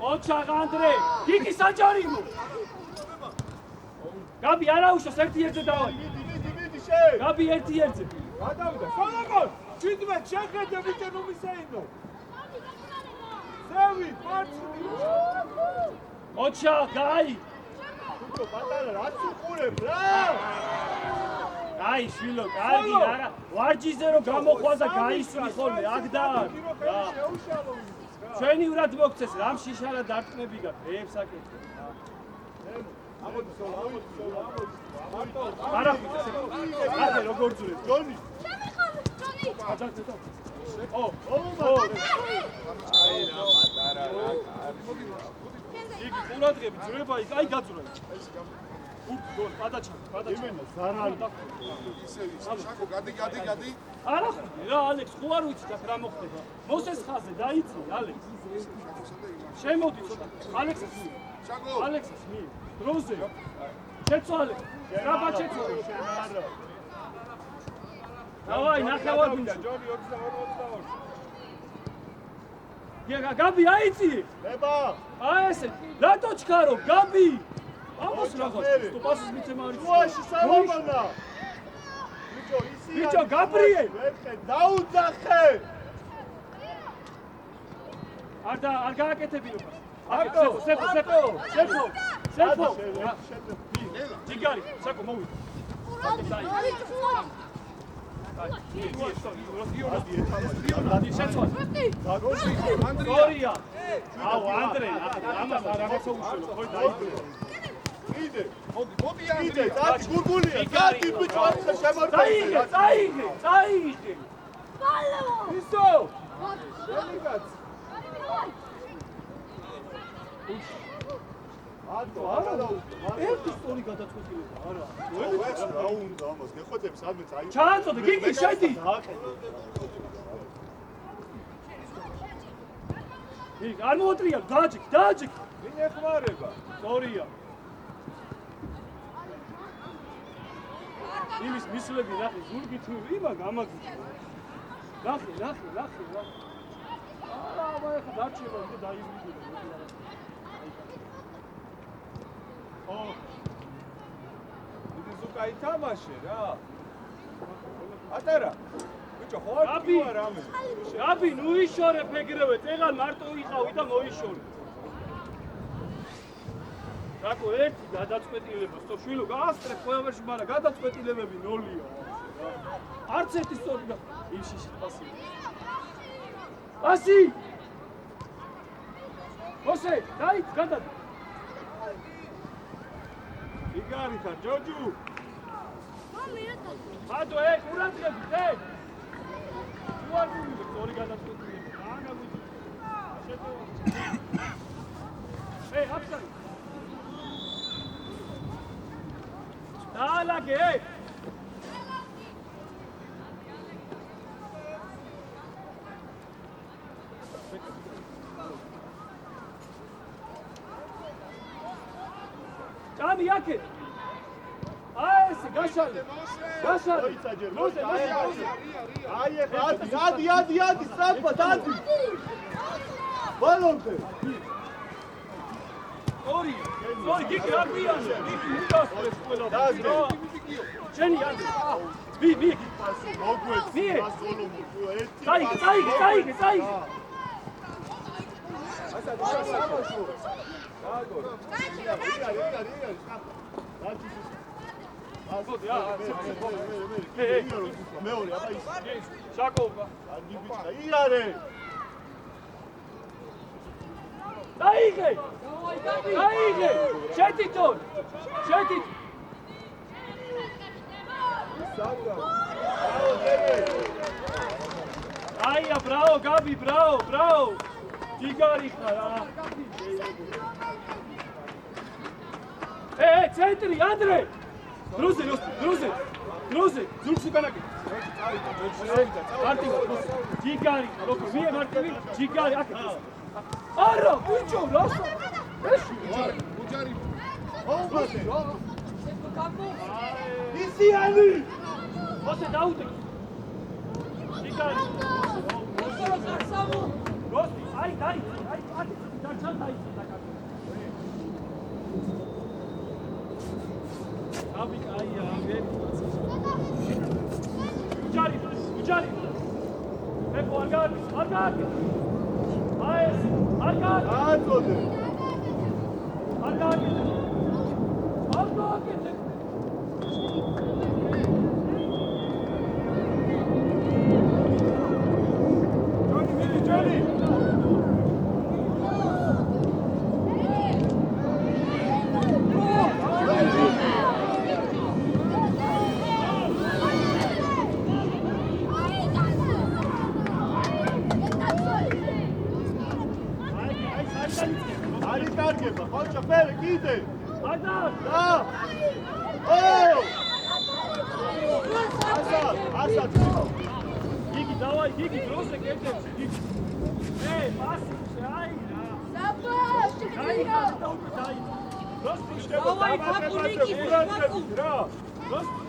ოჩა ანდრე. გიგი საჯარიმო. გაბი არაუშოს ერთ-ერთზე დავაი. მიდი შენ. გაბი ერთ-ერთზე. გადავიდა. სოლომონ. ვიდმე შეხედე ბიჭო ნუ მისეინო. სევი, მარცხნივ. ოჩა, გაი. ბიჭო პატარა რაც უყურებ რა. აი, შვილო, კარგი რა. ვარჯიშზე რომ გამოხვას და გაისვი ხოლმე, აქ და აქ. რა. ჩვენი ურად მოგცეს, რამ შიშარა დარტყმები გაქვს, ეებს აკეთე. ამოდი სოლო. არა, აკე როგორ ძურე. ჯონი. აჯაკეთო. ო. აი რა პატარა რა. იგი ყურადღები ძრება, აი გაძურა. გოლ, პადაჩა. იმენა ზარალი. შაკო, გადი. არა ხვდი რა, ალექს, ხო არ ვიცი რა მოხდება. მოსეს ხაზე დაიცი, ალექს. შემოდი ცოტა. ალექსას მი. შაკო. ალექსას მი. დროზე. შეცვალე. რაბა შეცვალე. არა. დავაი, ნახევარ გუნდში. ჯონი 22. გიგა, გაბი აიცი. ნება. აი ესე, რატო ჩქარო, გაბი? ამას რაღაც, სტოპასის მიცემა არის. უაში სალომონა. ბიჭო, გაბრიე. ვერხე, დაუძახე. არ გააკეთებინო. აკო, სეფო. ჯიგარი, საკო მოვიდა. გორია. აუ ანდრე, ამას რაღაცა უშველო, ხო დაიწყო. იდე. მოდი იდე, დათი გურგულია. დათი ბიჭო არ შემორჩა. წაიღე. ისო. შენიგაც. ატო, არა დაუწყო. ერთი სწორი გადაწყვეტილება, არა. ვეც რა უნდა ამას გეხვეწებს სადმე წაი. ჩააწოდე, გიგი, შედი. გიგი, არ მოუტრია, დააჭიქ. ვინ ეხმარება? სწორია. იმის მისლები ნახე, ზურგი თუ იმაგ ამაგ. ნახე. არა, ეხა დარჩება და დაიბრუნდება. იგი ზუკა ითამაშე რა. ატარა. ბიჭო, ხო არ აბი. გიوار ამე. აბი, ნუ იშორე ფეგრევე, წეგან მარტო იყავი და მოიშორე. რაკო ერთი გადაწყვეტილება, შვილო გაასწრებ ყველაში, მაგრამ გადაწყვეტილებები ნოლია. არც ერთი სწორი და იმში პასი. პასი! მოსე, დაიც, გადად. იგარი ხარ, ჯოჯუ. მადო, ყურადღებით, თუ არ გულიდე, სწორი გადაწყვეტილება. აგაგუჭი. აფსარი. დაალაგე. ჭამი აქე. ეს გაშალე. მოიცაჯერ, მოზე. აი ეხლა ადი, სწრაფად ადი. ბოლომდე. ორი, გიგი რა გვიანე? გიგი უდასწრებს ყველა. დაზგე. შენი ანდრე. ვი. მოგვეც. მie. ბოლომდე. ერთი. წაიგე. ასა დავასამაშო. აგორ. მეორე აბა ის შაკოვა. ადი ბიჭა იარე. წაიგე. შეტიტო. აია, ბრავო, გაბი, ბრავო. ჯიგარი ხარ რა. ცენტრი, ანდრე. დრუზე, ზურგს უკანაკი. მარტივი, ჯიგარი, როგორ ვიე მარტივი, ჯიგარი, აქ. არა, ბიჭო, რასო? ეში, უჯარი. ისიანი. მოსე დაუდე. ჯიგარი. როსი, აი, დაჩან დაიწყო. აბი, უჯარი. ეხო არ გააკეთე. არ გააკეთე. აწოდე. არ გააკეთე. ჯონი. არის კარგება, ხოჭო, ფერე, კიდე. ადა. და. ასად. გიგი, დავაი, გიგი, დროზე კეთებს, გიგი. პასი, აი რა. დაი. როსტი შეგო, დავაი, ფაკული, გიგი, ფაკული. რა. როსტი.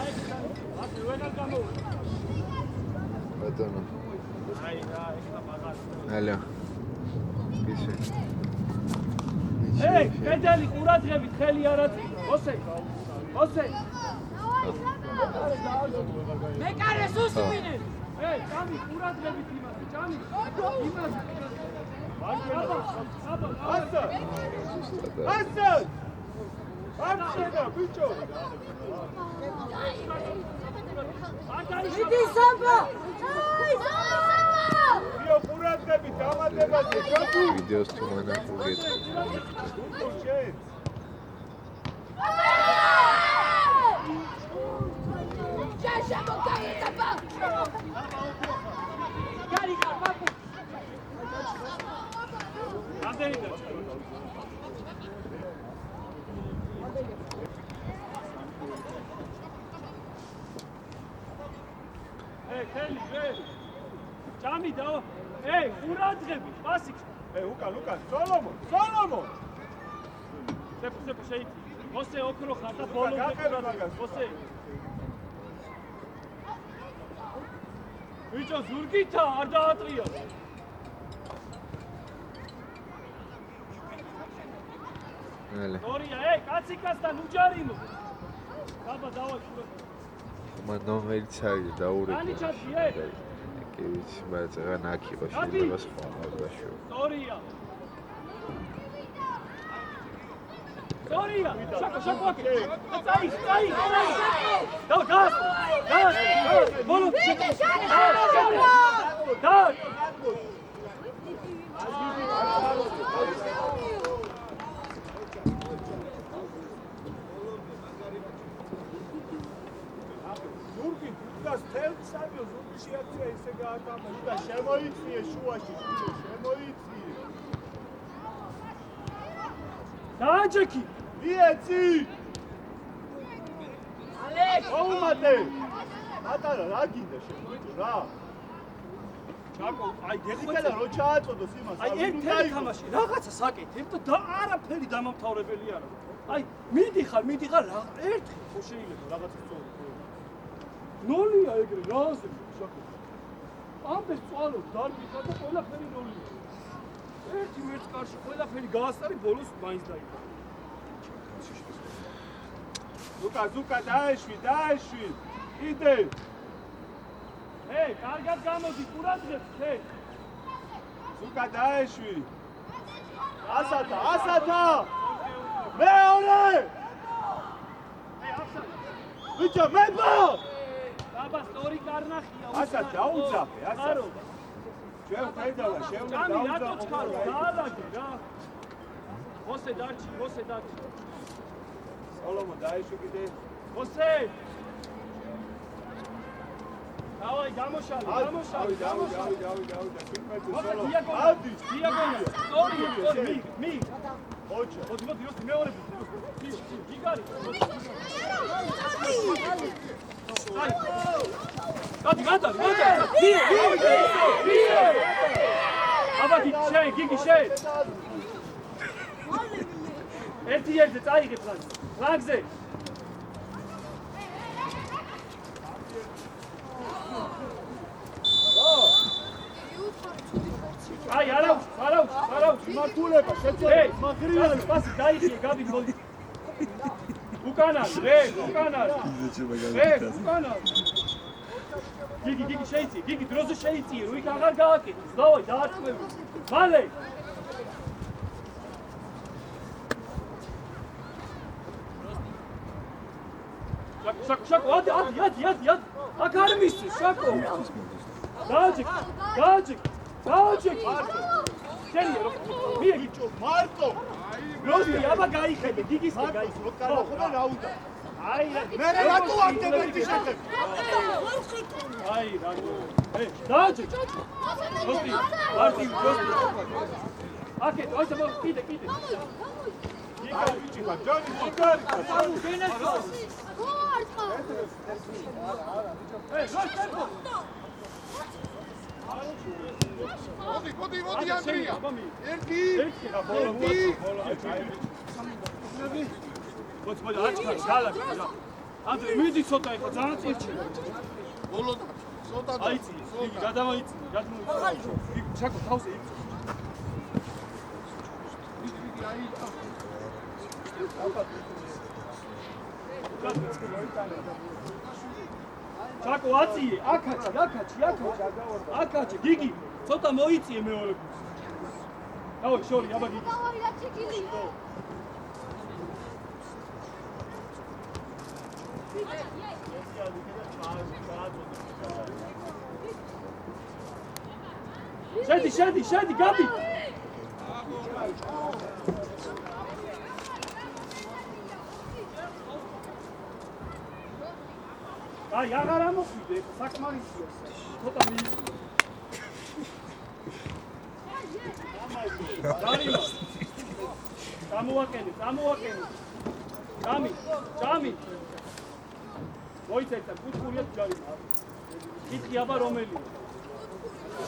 აი, ასე ვეღარ გამოვა. ბატონო. აი რა, ეხლა მაგარი. ალო. ისე. კედელი ყურადღებით, ხელი არ აწი. მოსე. მეკარეს უსმინე. ჭამი, ყურადღებით იმაზე, ჭამი. იმაზე. ასად არჩენა ბიჭო მიდი საბა ვიო ყურადღებით დამატებაზე ჯოგი Videos to one and forget. შენ Ჭამი და ყურადღებით პასი უკან სოლომონ სეფუ შეიცი მოსე ოქრო ხარ და ბოლომდე მოსე ვიჭო ზურგითა არ დაატრია Vale. ორია კაციკასთან უჯარიმო აბა დავაშურე Რომელიც არის დაურეკა. ანიჩატი კი ვიცი, მაგრამ რა ნაკი იყო შეიძლება სხვა მაგაშო. ორია ორია შაკო აკე წაი გას ბოლო და ზურგი გას თელსავიო ზურგი შეაქცია ისე გააკამა და შემოიწიე შუაში შემოიწიე დააჯექი მიეცი ალექ აუმატე მატარა რა გინდა შენ რა შაკო აი გეხმელა რო ჩააწოდოს იმას აი ერთ თამაში რაღაცა საკეთებ და არაფერი დამამთავრებელი არა აი მიდიხარ რა ერთი ხო შეიძლება რაღაცა სწორი ნოლია ეგრე რაზე შაკო ამბეს წვალობ დარბიხარ და ყველაფერი ნოლია ერთი ვერტკარში ყველაფერი გაასტარი ბოლოს მაინც დაიწყო ზუკა დაეშვი იდე კარგად გამოდი ყურადღებ ზუკა დაეშვი ასათა მეორე ბიჭო მებო აბა სწორი კარნახია ასა დაუძაფე ასა ჩვენ ხედავა ჭამი რატო ჩქარო დაალაგე რა მოსე დარჩი სოლომონ დაეშვი კიდე მოსე დავაი გამოშალე დავი და სულმეძე მოსე სოლომონ დიაგონია სწორი მი ოჩო მოდი მეორე გიგარი აი გადი აბა გიგი შენ ერთი წაიღებ ლაგზე აი არაუჩი მართულება შეწევი მაღრიელი პასი დაიხიე გადი მოდი უკანარ გიგი შეიცი გიგი დროზე შეიწიე რო იქ აღარ გააკეთეს დავაი დააწმევი მალე შაკო ადი აქ არ მისცეს შაკო დააჯექ შენია რო ბიჭო მარტო როსი აბა გაიხედე გიგისკენ გაიხედე ხოდა რა უნდა აი მე რატო აქტებდი შეხებ აი რატო დააჯექ როსი მარტი აკეთ ოცა კიდე იგარ ბიჭი ხარ ჯონი იგარი მოდი ანდრია ერთი მოდი აჩქარ გალაკი რა ანდრე მიდი ცოტა ეხა ძალიან წირჩი ბოლო ცოტა აიცი იგი გადამოიცი შაკო თავზე იცი შაკო აციე აკაჩი გიგი ცოტა მოიწიე მეორე დავაი შორი აბა გიგი შედი გაბი აი აღარ ამოხვიდე საკმარისია ცოტა მიიწვი გამოვაკენე ჯამი მოიცეცა კუთხურია ჯარიმა კითხი აბა რომელია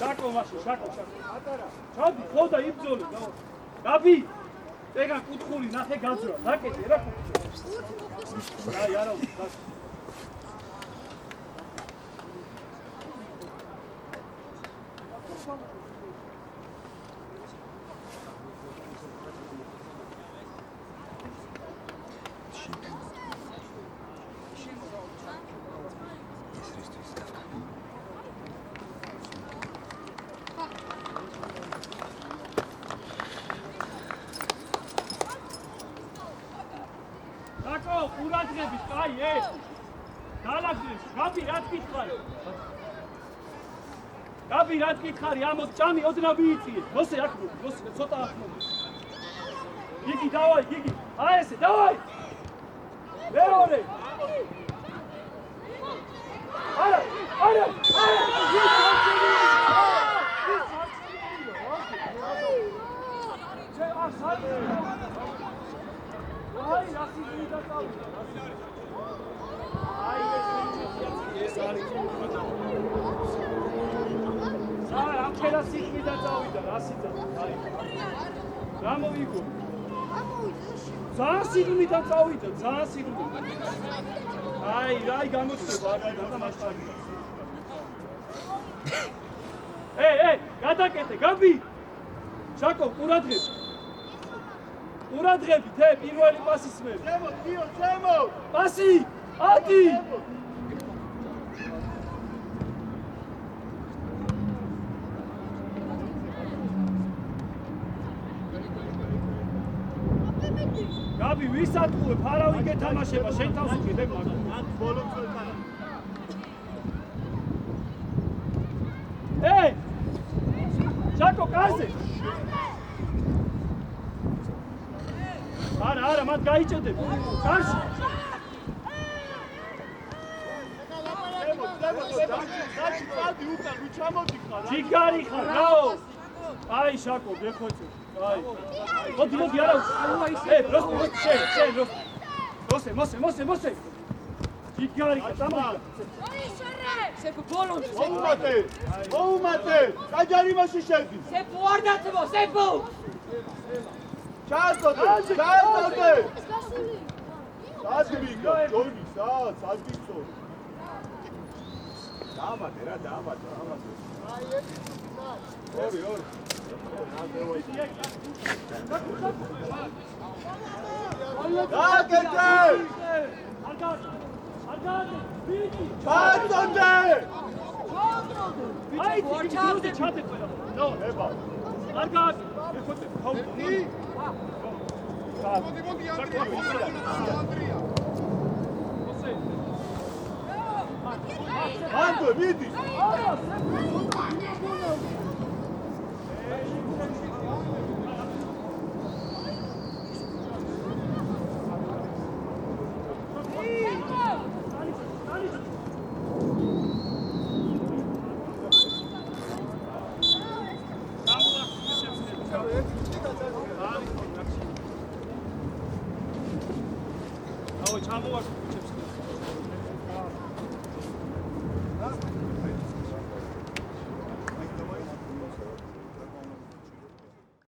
შაკო ატარა ჩადი ხო და იბძოლე გაბი ეგა კუთხური ნახე გაძრა დაკეთე რა კუთხური აი არა ყურადღებით, აი ეს. დალაგდეს, გაბი რა გითხარი? გაბი რა გითხარი? ამო ჭამი ოდნავ მიიწიე. მოსე აქ მოდი, მოსე ცოტა აქ მოდი. გიგი დავაი, გიგი. აი ესე, დავაი. მეორე. არა. აი რასიზმი დაწავიდა. აი ეს არის. ამ რასიზმი დაწავიდა, რასიზმი. აი. რა მოვიგო? ძალიან სიგნი დაწავიდა, ძალიან სიგნი. აი, რაი გამოწვევა, აი, დამაშტარი. გადაკეთე, გაბი. შაკო, ყურადღები. ყურადღები, თე, პირველი პასის მე. ჩემო. პასი, ადი. გაბი, ვის ატყუებ? არავინ გეთამაშება, შენ თავს უყიდებ მაგ. ან ბოლო წელთან. შაკო, კარზე. არა, მათ გაიჭედებ. კარში. დაჩი წადი უკან, ვი ჩამოდიხარ. ჯიგარი ხარ, რაო? აი, შაკო, გეხოცე. აი. მოდი, არა. შენ, მოსე. ჯიგარი ხარ, წამოდი. Sepu bolon. მოუმატე. საჯარიმაში შედი. Sepu არ დაწმო, Sepu. ჩააწოდე. სადმიგა, ჯონი, სადმიგო. დაამატე. აი ეს ორი. დაკეთე! არგად, ვიდი! ჩააწოდე! აი, ჩადე ყველა. ნო, ება. არგად, ეხოთე, მოდი, Ანდრია. მოსე. ანდო, ვიდი. ჩამოვარ ქუჩებს